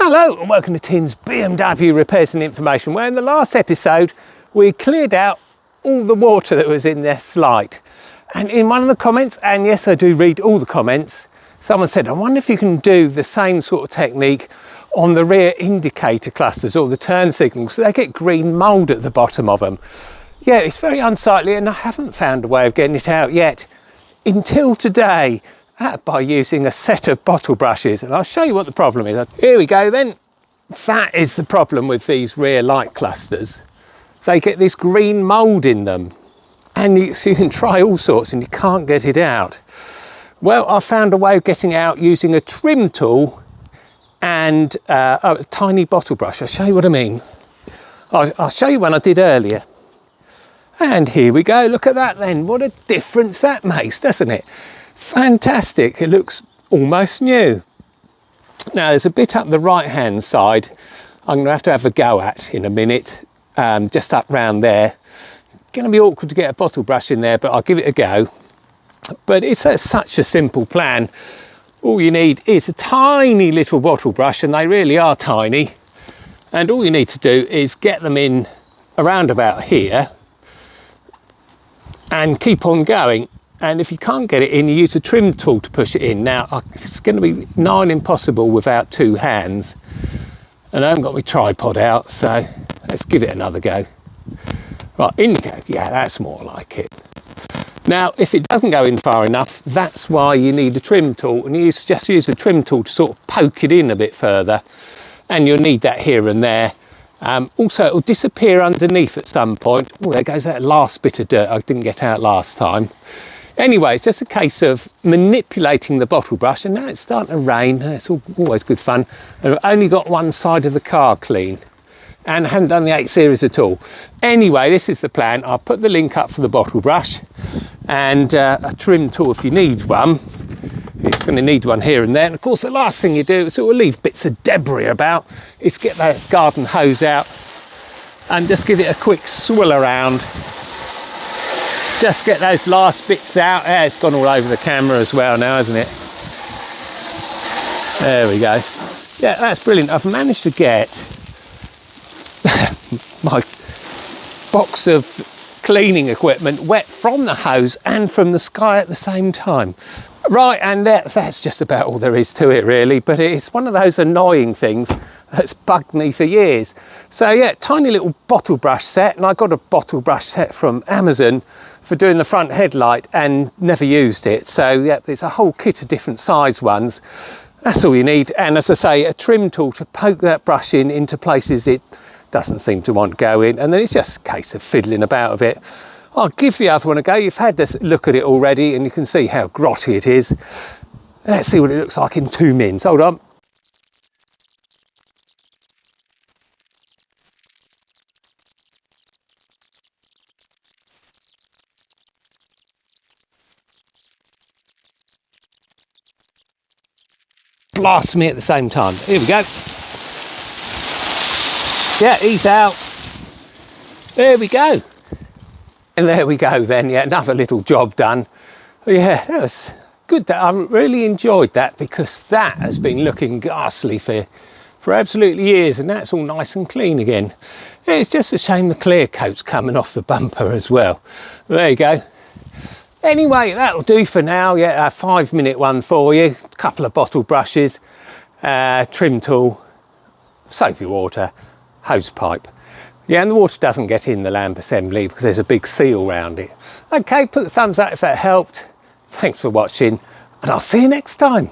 Hello and welcome to Tim's BMW Repairs and Information, where in the last episode we cleared out all the water that was in their slide. And in one of the comments, and yes I do read all the comments, someone said, I wonder if you can do the same sort of technique on the rear indicator clusters or the turn signals, so they get green mould at the bottom of them. Yeah, it's very unsightly and I haven't found a way of getting it out yet until today. By using a set of bottle brushes, and I'll show you what the problem is. Here we go then. That is the problem with these rear light clusters. They get this green mould in them, and so you can try all sorts and you can't get it out. Well, I found a way of getting out using a trim tool and a tiny bottle brush. I'll show you what I mean. I'll show you one I did earlier. And here we go, look at that then. What a difference that makes, doesn't it? Fantastic, it looks almost new. Now there's a bit up the right hand side I'm going to have a go at in a minute, just up round there. Going to be awkward to get a bottle brush in there, but I'll give it a go. But it's such a simple plan. All you need is a tiny little bottle brush, and they really are tiny. And all you need to do is get them in around about here and keep on going. And if you can't get it in, you use a trim tool to push it in. Now, it's going to be nigh on impossible without two hands. And I haven't got my tripod out, so let's give it another go. Right, in you go. Yeah, that's more like it. Now, if it doesn't go in far enough, that's why you need a trim tool. And you just use a trim tool to sort of poke it in a bit further. And you'll need that here and there. Also, it will disappear underneath at some point. Oh, there goes that last bit of dirt I didn't get out last time. Anyway, it's just a case of manipulating the bottle brush, and now it's starting to rain. It's always good fun. And I've only got one side of the car clean and I haven't done the 8 series at all. Anyway, this is the plan. I'll put the link up for the bottle brush and a trim tool if you need one. It's going to need one here and there. And of course, the last thing you do is it will leave bits of debris about is get the garden hose out and just give it a quick swill around. Just get those last bits out. Yeah, it's gone all over the camera as well now, hasn't it? There we go. Yeah, that's brilliant. I've managed to get my box of cleaning equipment wet from the hose and from the sky at the same time. Right, and that's just about all there is to it really, but it's one of those annoying things that's bugged me for years. So yeah, tiny little bottle brush set, and I got a bottle brush set from Amazon for doing the front headlight and never used it. So yeah, there's a whole kit of different size ones. That's all you need. And as I say, a trim tool to poke that brush in into places it doesn't seem to want to go in. And then it's just a case of fiddling about with it. I'll give the other one a go. You've had this look at it already and you can see how grotty it is. Let's see what it looks like in 2 mins. Hold on. Blast me at the same time. Here we go. Yeah, he's out. There we go. And there we go then, yeah, another little job done. Yeah, that was good. I really enjoyed that because that has been looking ghastly for absolutely years, and that's all nice and clean again. Yeah, it's just a shame the clear coat's coming off the bumper as well. There you go. Anyway, that'll do for now. Yeah, a 5-minute one for you. A couple of bottle brushes, trim tool, soapy water, hose pipe. Yeah, and the water doesn't get in the lamp assembly because there's a big seal around it. Okay, put the thumbs up if that helped. Thanks for watching, and I'll see you next time.